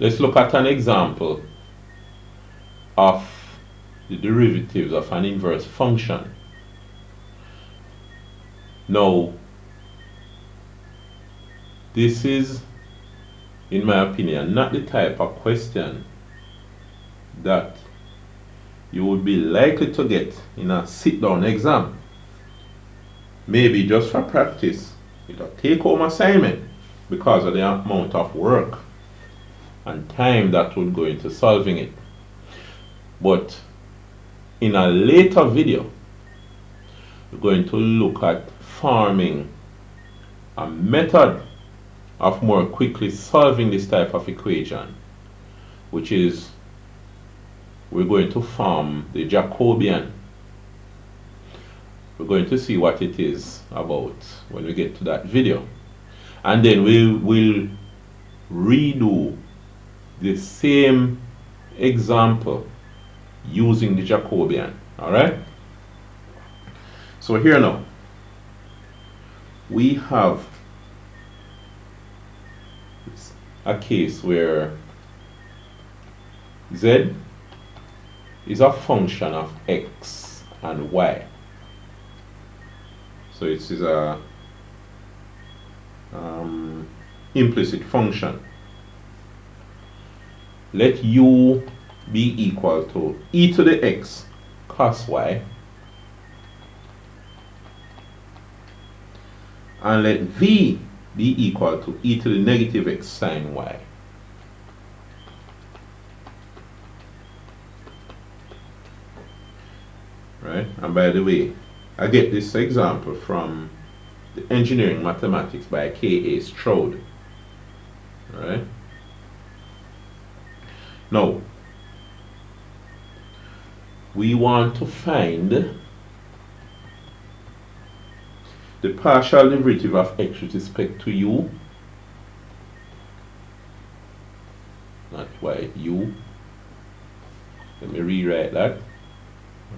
Let's look at an example of the derivatives of an inverse function. Now, this is, in my opinion, not the type of question that you would be likely to get in a sit-down exam. Maybe just for practice, it's a take-home assignment because of the amount of work and time that would go into solving it. But in a later video, we're going to look at forming a method of more quickly solving this type of equation, which is we're going to form the Jacobian. We're going to see what it is about when we get to that video. And then we'll redo the same example using the Jacobian. Alright? So here now, we have a case where z is a function of x and y. So it is a implicit function. Let u be equal to e to the x cos y, and let v be equal to e to the negative x sin y. Right? And by the way, I get this example from the Engineering Mathematics by K.A. Stroud. Right? Now, we want to find the partial derivative of x with respect to u, not y, u. Let me rewrite that.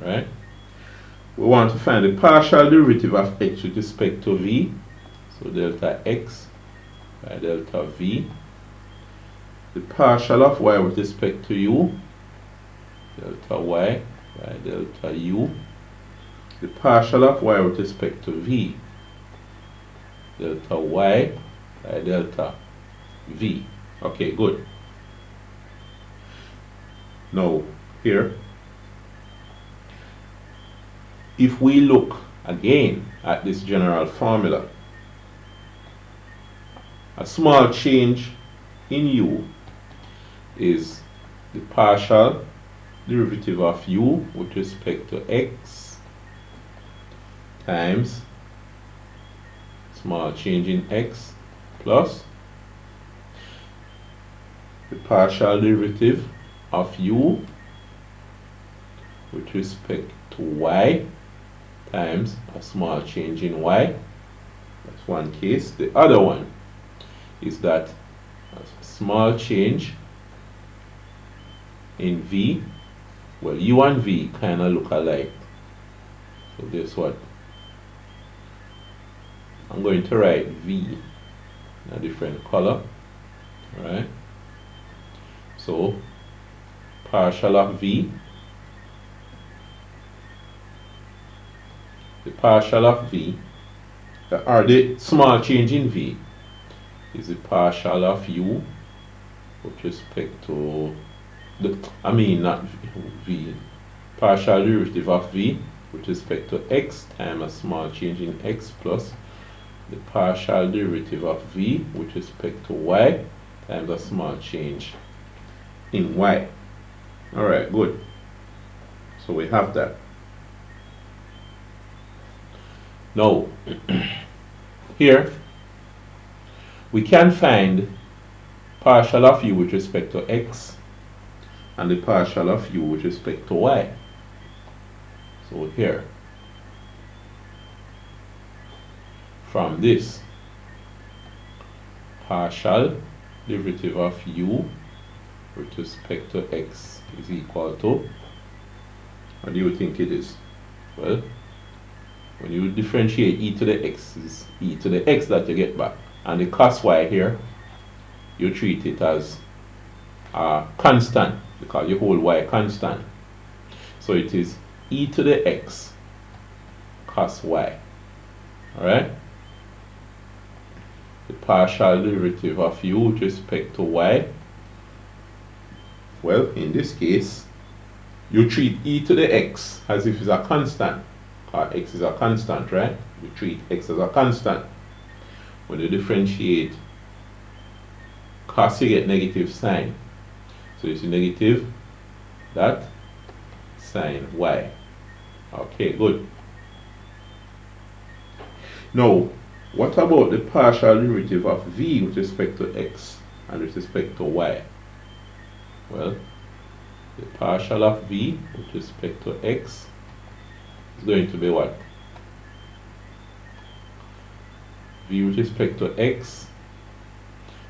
Right? We want to find the partial derivative of x with respect to v, so delta x by delta v. The partial of y with respect to u, delta y by delta u. The partial of y with respect to v, delta y by delta v. Okay, good. Now, here, if we look again at this general formula, a small change in u is the partial derivative of u with respect to x times small change in x plus the partial derivative of u with respect to y times a small change in y. That's one case. The other one is that a small change in v, well, u and v kind of look alike. So guess what? I'm going to write v in a different color. Right? So partial of v, the partial of v, or the small change in v, is the partial of u with respect to the, not v, partial derivative of v with respect to x times a small change in x plus the partial derivative of v with respect to y times a small change in y. Alright, good. So we have that. Now, here we can find partial of u with respect to x and the partial of u with respect to y. So here, from this, partial derivative of u with respect to x is equal to, what do you think it is? Well, when you differentiate e to the x, is e to the x that you get back. And the cos y here, you treat it as constant, because you hold y constant. So it is e to the x cos y. Alright? The partial derivative of u with respect to y. Well, in this case, you treat e to the x as if it's a constant. X is a constant, right? You treat x as a constant. When you differentiate cos, you get negative sign. So it's negative that sine y. Okay, good. Now, what about the partial derivative of v with respect to x and with respect to y? Well, the partial of v with respect to x is going to be what? V with respect to x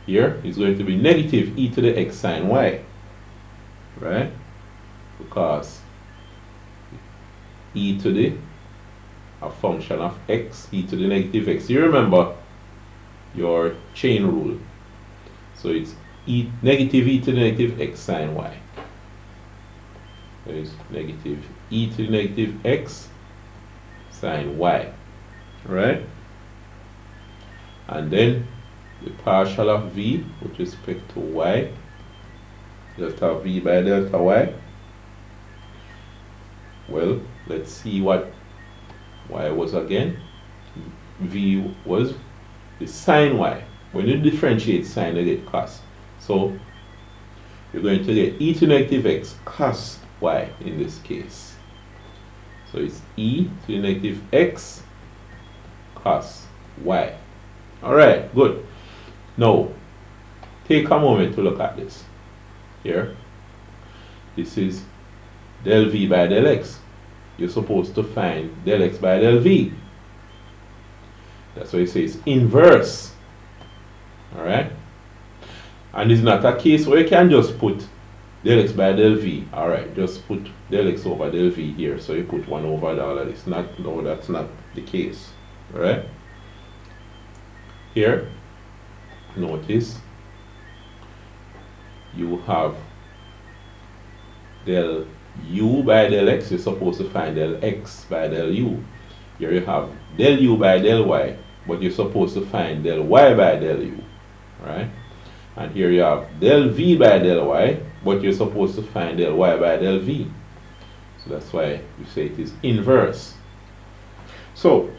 here is going to be negative e to the x sine y, right? Because e to the a function of x, e to the negative x. You remember your chain rule. So it's negative e to the negative x sine y. There is negative e to the negative x sine y. Right? And then the partial of v with respect to y, delta v by delta y. Well, let's see what y was again. V was the sine y. When you differentiate sine, you get cos. So you're going to get e to negative x cos y in this case. So it's e to the negative x cos y. Alright, good. Now, take a moment to look at this. Here, this is del v by del x. You're supposed to find del x by del v. That's why it says inverse. Alright? And it's not a case where you can just put del x by del v. Alright, just put del x over del v here. So you put 1 over all of this. No, that's not the case. Alright? Here, notice you have del u by del x. You're supposed to find del x by del u. Here you have del u by del y, but you're supposed to find del y by del u, right? And here you have del v by del y, but you're supposed to find del y by del v. So that's why you say it is inverse. So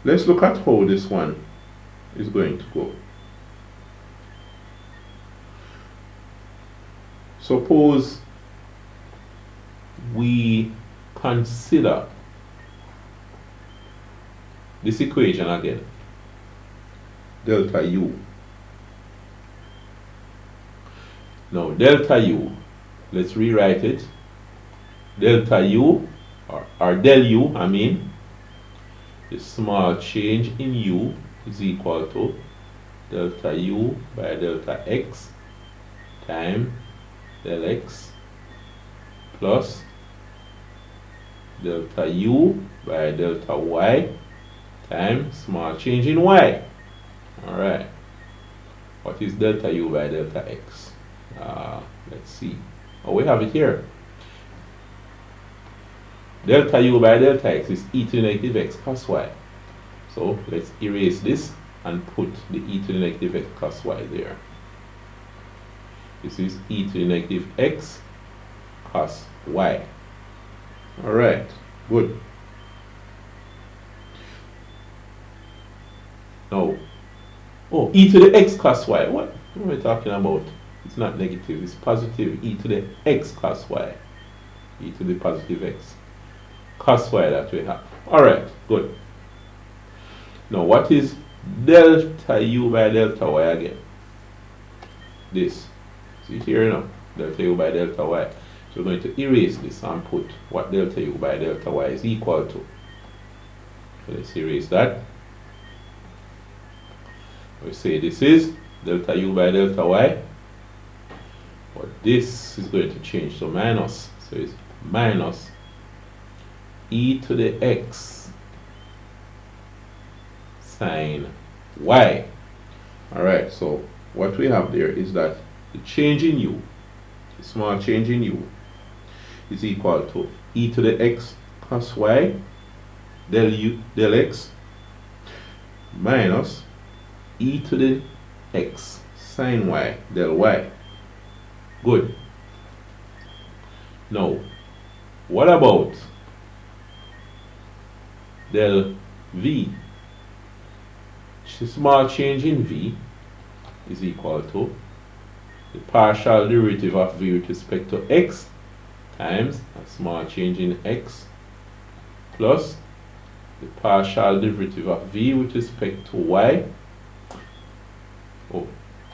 let's look at how this one is going to go. Suppose we consider this equation again, delta u. Now delta u, let's rewrite it. Delta u, or del u, I mean, the small change in u is equal to delta u by delta x times del x plus delta u by delta y times small change in y. Alright. What is delta u by delta x? Let's see. Oh, we have it here. Delta u by delta x is e to the negative x cos y. So let's erase this and put the e to the negative x cos y there. This is e to the negative x cos y. Alright, good. Now, oh, e to the x cos y. What are we talking about? It's not negative, it's positive e to the x cos y. E to the positive x cos y that we have. Alright, good. Now, what is delta u by delta y again? This. See here now, delta u by delta y. So we're going to erase this and put what delta u by delta y is equal to. So let's erase that. We say this is delta u by delta y. But this is going to change to minus. So it's minus e to the x sine y. Alright, so what we have there is that the change in u, the small change in u, is equal to e to the x cos y del x minus e to the x sin y del y. Good. Now, what about del v? The small change in v is equal to the partial derivative of v with respect to x times a small change in x plus the partial derivative of v with respect to y. Oh,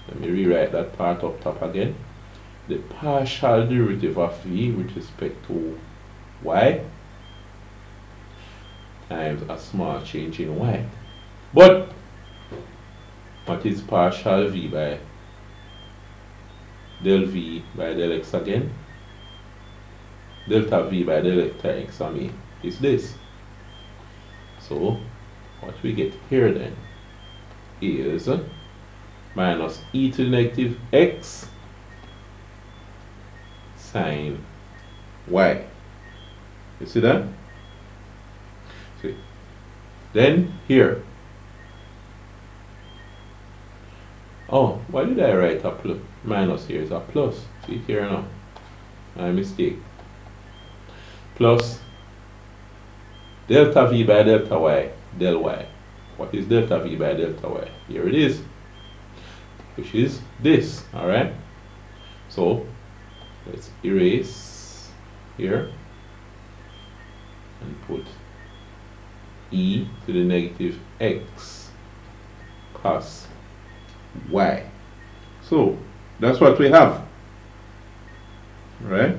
let me rewrite that part up top again. The partial derivative of v with respect to y times a small change in y. But what is partial v by del v by del x again? Delta v by delta x, I mean, is this. So what we get here then is minus e to the negative x sin y. You see that? See. Then here. Oh, why did I write a plus? Minus here is a plus. See here now. My mistake. Plus delta v by delta y del y. What is delta v by delta y? Here it is, which is this. Alright, so let's erase here and put e to the negative x cos y. So that's what we have, right?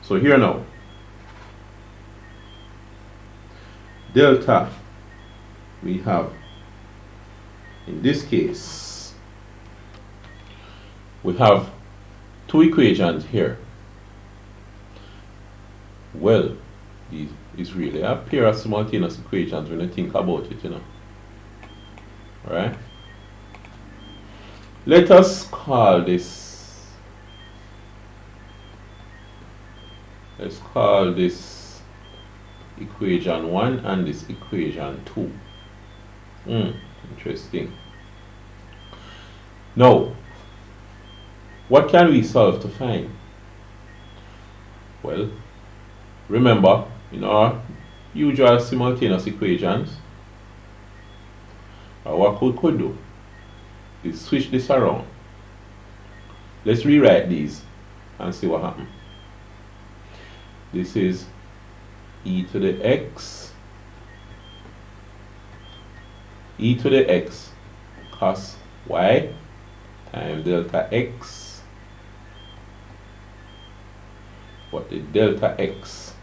So here now, delta, we have, in this case, we have two equations here. Well, these is really a pair of simultaneous equations when you think about it, you know. Alright? Let us call this, let's call this equation 1 and this equation 2. Interesting. Now, what can we solve to find? Well, remember, in our usual simultaneous equations, what we could do is switch this around. Let's rewrite these and see what happens. This is e to the x cos y times delta x. What is delta x?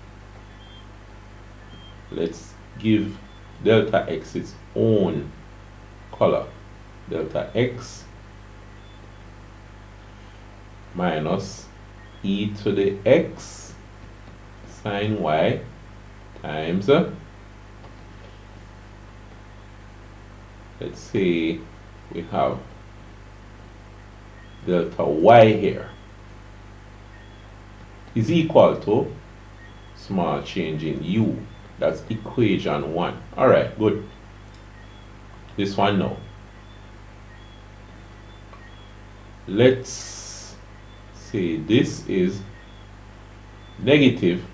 Let's give delta x its own color. Delta x minus e to the x sin y times, let's say we have delta y here is equal to small change in u. That's equation 1. Alright, good. This one now. Let's say this is negative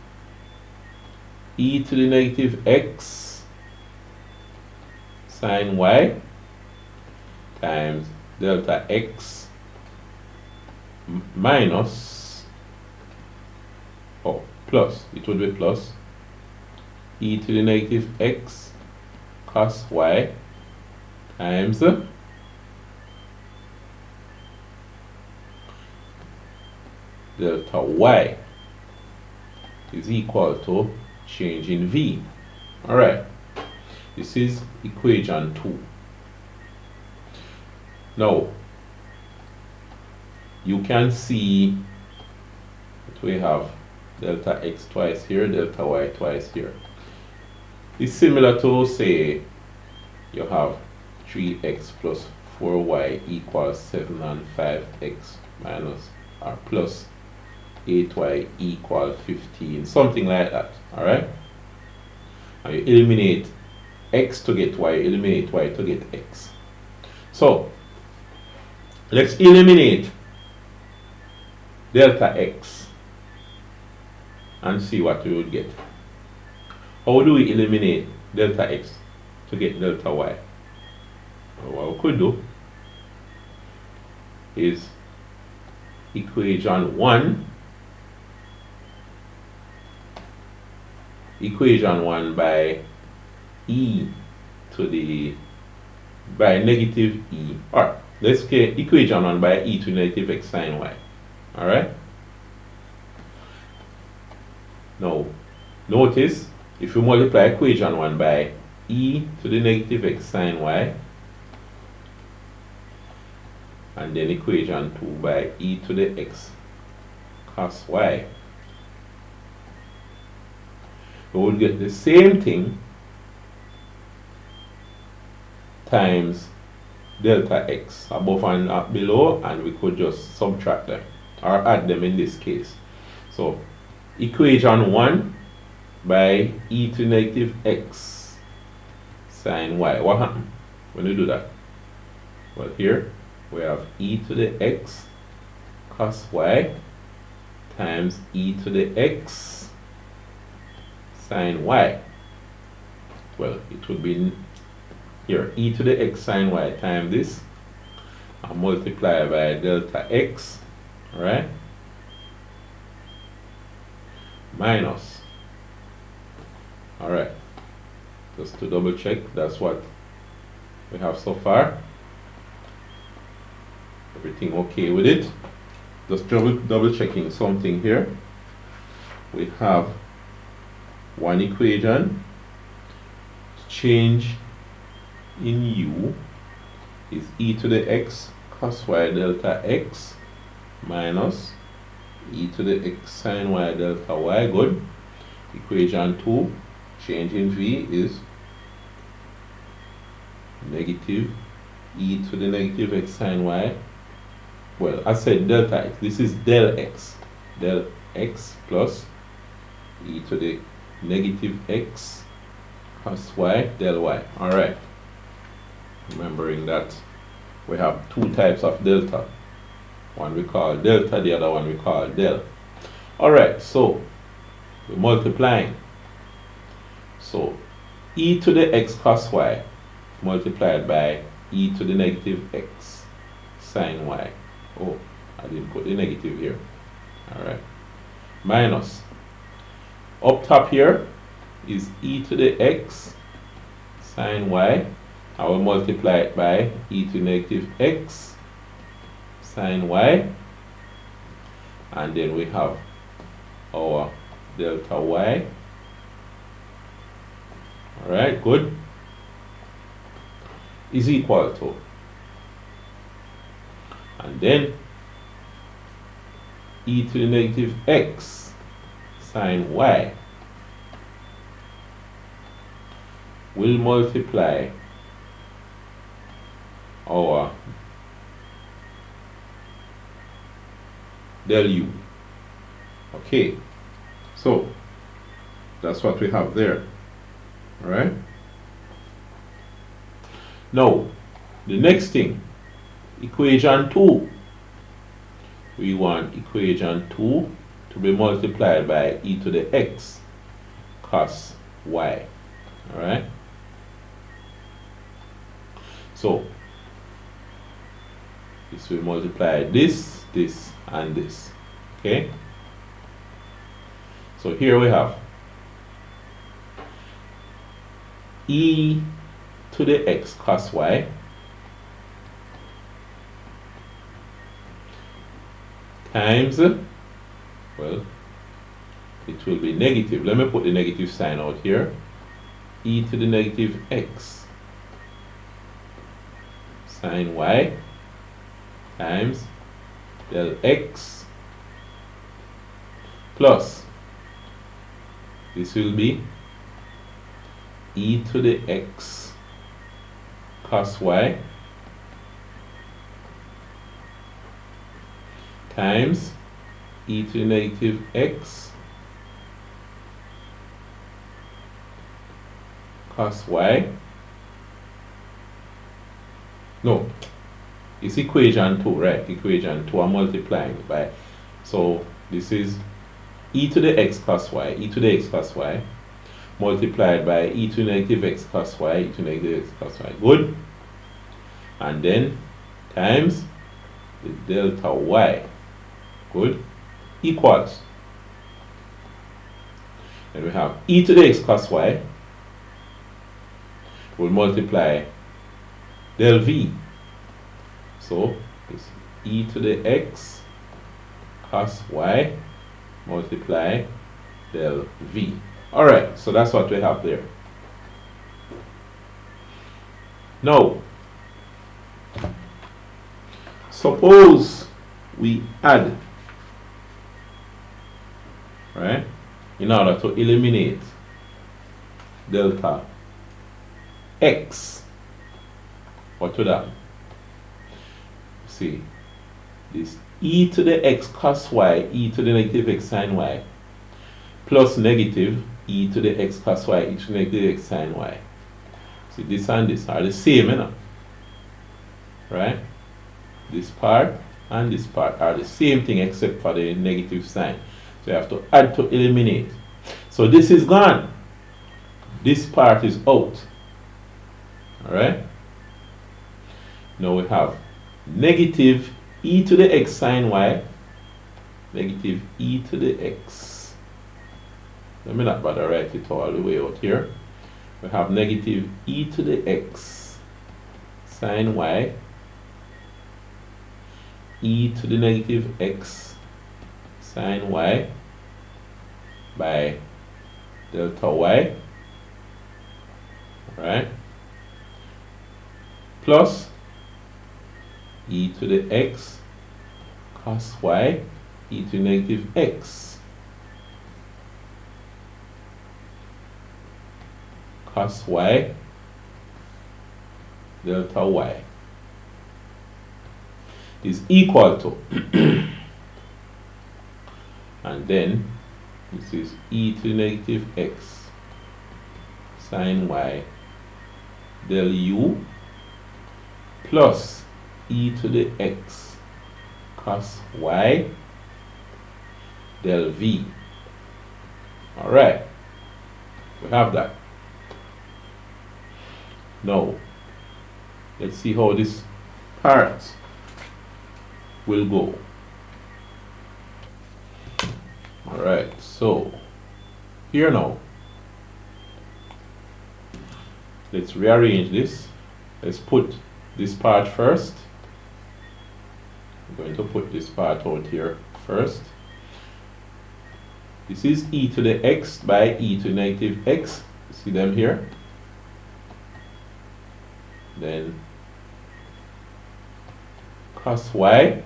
e to the negative x sin y times delta x minus, plus, it would be plus e to the negative x cos y times delta y is equal to change in v. Alright, this is equation 2. Now, you can see that we have delta x twice here, delta y twice here. It's similar to, say, you have 3x plus 4y equals 7 and 5x minus or plus 8y equals 15, something like that. Alright? And you eliminate x to get y, eliminate y to get x. So let's eliminate delta x and see what we would get. How do we eliminate delta x to get delta y? Well, what we could do is equation 1 by e to the by negative e, or let's get equation 1 by e to negative x sine y. Alright? Now notice if you multiply equation 1 by e to the negative x sine y and then equation 2 by e to the x cos y, we will get the same thing times delta x above and below, and we could just subtract them or add them in this case. So equation 1 by e to negative x sine y. What happened when we do that? Well, here we have e to the x cos y times e to the x sine y. Well, it would be here e to the x sine y times this and multiply by delta x, right? Minus. Alright, just to double check, that's what we have so far. Everything okay with it? Just double checking something here. We have one equation. Change in u is e to the x cos y delta x minus e to the x sine y delta y. Good. Equation 2, change in v is negative e to the negative x sine y. Well, I said delta x. This is del x. Del x plus e to the negative x cos y del y. Alright. Remembering that we have two types of delta. One we call delta, the other one we call del. Alright, so we're multiplying. So e to the x cos y multiplied by e to the negative x sine y. Oh, I didn't put the negative here. Alright. Minus. Up top here is e to the x sine y. I will multiply it by e to the negative x sine y. And then we have our delta y. Alright, good. Is equal to, and then e to the negative x sine y will multiply our del u. Okay, so that's what we have there. All right. Now, the next thing, equation 2. We want equation 2 to be multiplied by e to the x cos y. Alright? So, this will multiply this, this, and this. Okay? So here we have e to the x cos y times, well, it will be negative. Let me put the negative sign out here. E to the negative x sine y times del x plus, this will be e to the x cos y times e to the negative x cos y. No, it's equation 2, right? Equation 2 I'm multiplying by. So this is e to the x cos y, e to the x cos y, multiplied by e to the negative x cos y, e to the negative x cos y. Good. And then times the delta y. Good. Equals. And we have e to the x cos y will multiply del v. So it's e to the x cos y multiply del v. Alright, so that's what we have there. Now, suppose we add, right, in order to eliminate delta x. What would that? See, this e to the x cos y, e to the negative x sin y, plus negative e to the x cos y, e to the negative x sin y. See, this and this are the same, you know? Right? This part and this part are the same thing except for the negative sign. So you have to add to eliminate. So this is gone. This part is out. Alright? Now we have negative e to the x sin y, negative e to the x. Let me not bother write it all the way out here. We have negative e to the x sin y, e to the negative x sin y by delta y, right, plus e to the x cos y, e to the negative x cos y delta y is equal to and then this is e to the negative x sin y del u plus e to the x cos y del v. Alright, we have that. Now, let's see how this part will go. Alright, so here now, let's rearrange this. Let's put this part first. I'm going to put this part out here first. This is e to the x by e to the negative x. You see them here? Then cos y,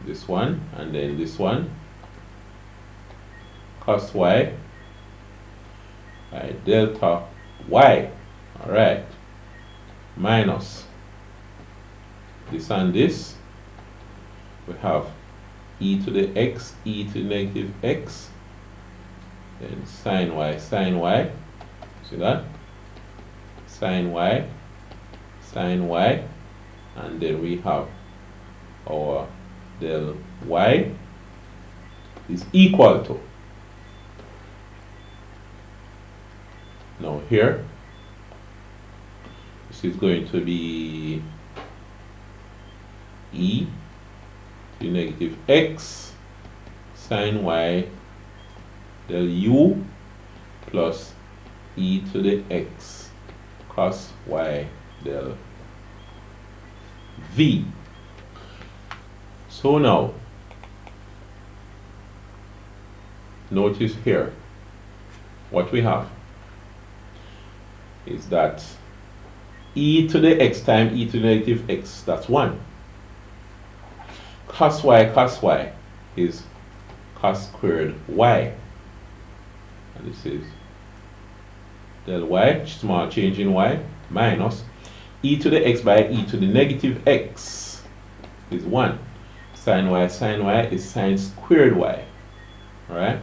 this one, and then this one, cos y by delta y. Alright, minus this and this. We have e to the x, e to the negative x, then sin y, see that? Sin y, and then we have our del y is equal to, now here, this is going to be e to the negative x sin y del u plus e to the x cos y del v. So now, notice here, what we have is that e to the x times e to the negative x, that's 1. Cos y is cos squared y. And this is del y, small change in y, minus e to the x by e to the negative x is 1. Sine y is sine squared y. Alright?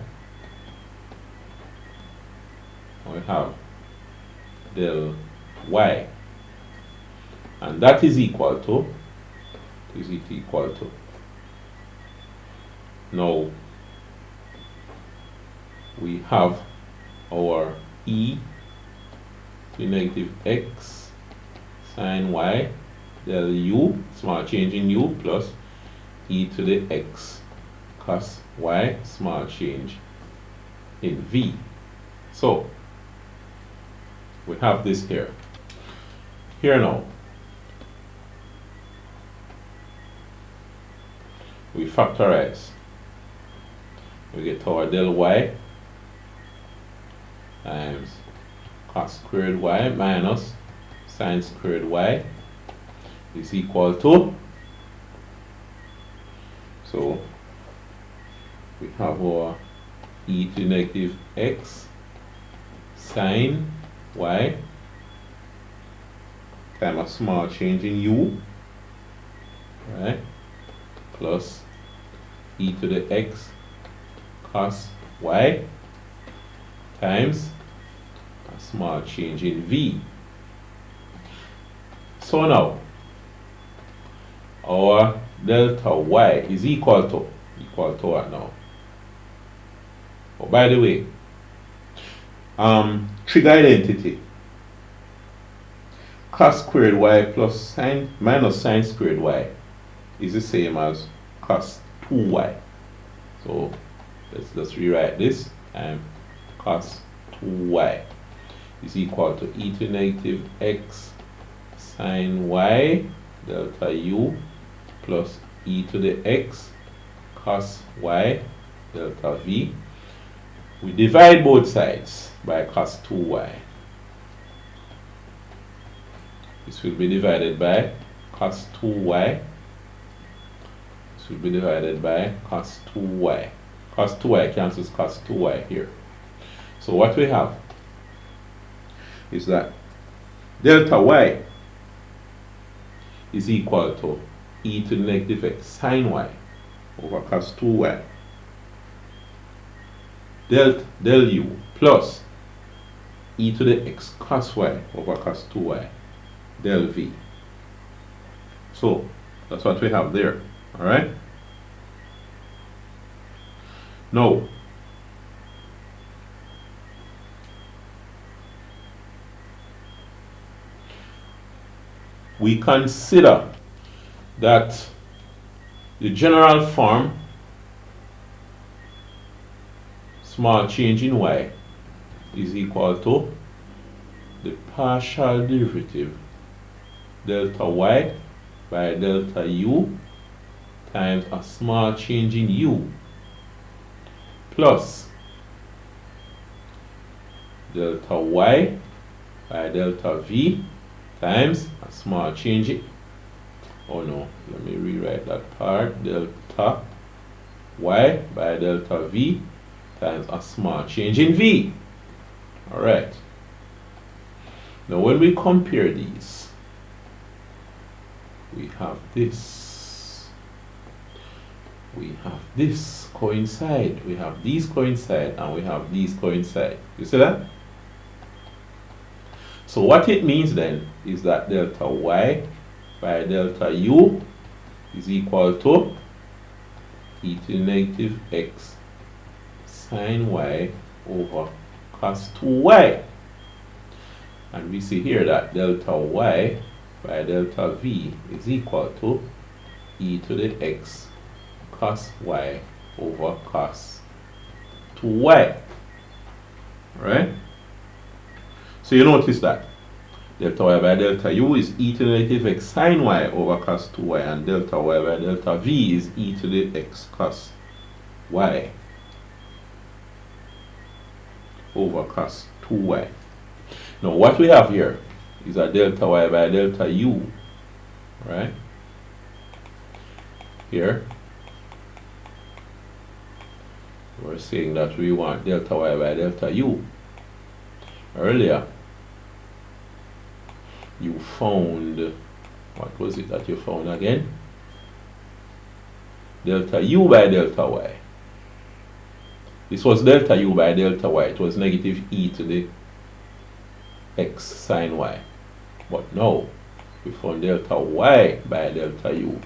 We have del y. And that is equal to, now we have our e to negative x sine y del u, small change in u, plus e to the x cos y, small change in v. So we have this here. Here now, we factorize. We get our del y times cos squared y minus sine squared y is equal to, so we have our e to negative x sine y times a small change in u, right, plus e to the x cos y times a small change in v. So now our delta y is equal to what now? Oh, by the way, trig identity, cos squared y plus sine minus sine squared y is the same as cos 2y. So let's just rewrite this, and cos 2y is equal to e to negative x sine y delta u plus e to the x cos y delta v. We divide both sides by cos 2y. This will be divided by cos 2y. This will be divided by cos 2y. Cos 2y cancels cos 2y here. So what we have is that delta y is equal to e to the negative x sine y over cos 2y del u plus e to the x cos y over cos 2y del v. So that's what we have there. Alright? Now we consider that the general form small change in y is equal to the partial derivative delta y by delta u times a small change in u plus delta y by delta v times a small change in, oh no, let me rewrite that part, delta y by delta v times a small change in v. Alright. Now when we compare these, we have this. We have this coincide. We have these coincide and we have these coincide. You see that? So what it means then is that delta y by delta u is equal to e to the negative x sine y over cos 2y. And we see here that delta y by delta v is equal to e to the x cos y over cos 2y. Right? So you notice that delta y by delta u is e to the negative x sine y over cos 2y, and delta y by delta v is e to the x cos y over cos 2y. Now what we have here is a delta y by delta u, right? Here we're saying that we want delta y by delta u. Earlier you found, what was it that you found again? delta u by delta y. This was delta u by delta y. It was negative e to the x sine y. But now we found delta y by delta u.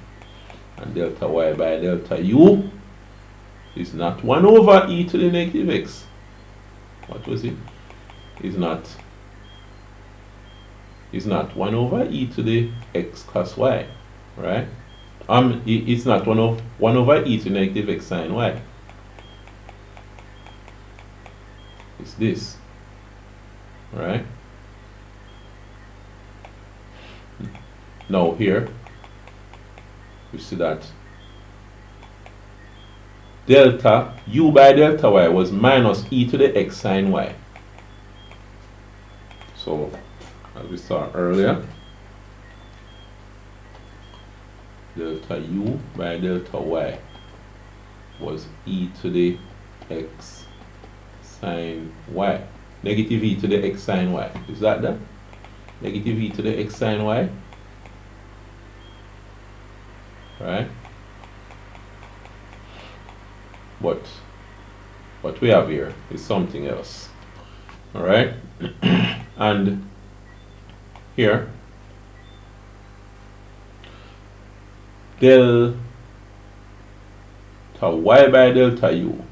And delta y by delta u is not 1 over e to the negative x. What was it? Is not 1 over e to the x cos y, right? It's not 1 over e to the negative x sine y. It's this, right? Now here we see that delta u by delta y was minus e to the x sine y. So as we saw earlier, delta u by delta y was e to the x sine y. Negative e to the x sine y. Is that that? Negative e to the x sine y. Right? But what we have here is something else. Alright? And here, delta y by delta u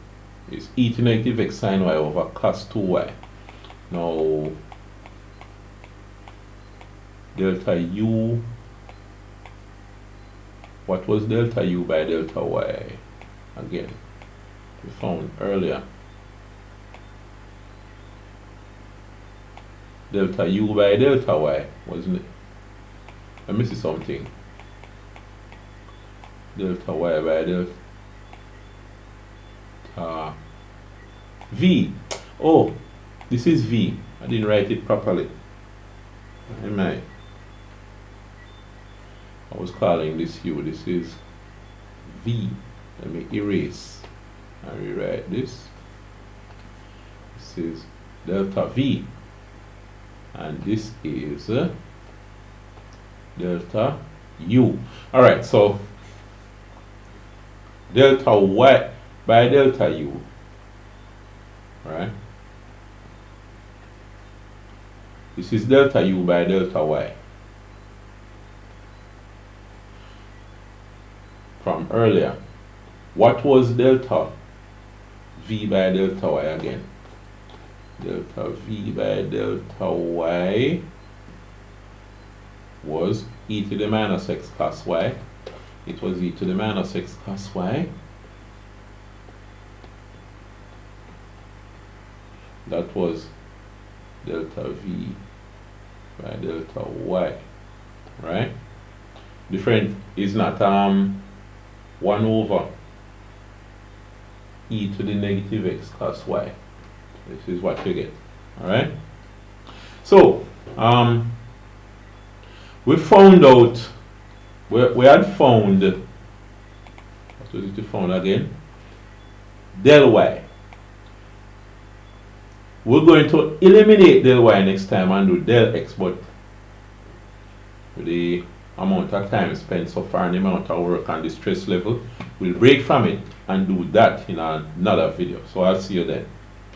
is e to negative x sine y over cos 2y. Now, delta u, what was delta u by delta y? Again, we found earlier. Delta u by delta y wasn't it? Let me see something. Delta y by delta v. Oh, this is v. I didn't write it properly. I was calling this u. This is v. Let me erase and rewrite this. This is delta v. And this is delta u. Alright, so delta y by delta u, right? This is delta u by delta y. From earlier, what was delta v by delta y again? Delta v by delta y was e to the minus x cos y. It was e to the minus x cos y. That was delta v by delta y, right? Different is not 1 over e to the negative x cos y. This is what you get. Alright? So, we found out, we had found, what was it we found again? Del y. We're going to eliminate del y next time and do del x, but with the amount of time spent so far and the amount of work and the stress level, we'll break from it and do that in another video. So I'll see you then.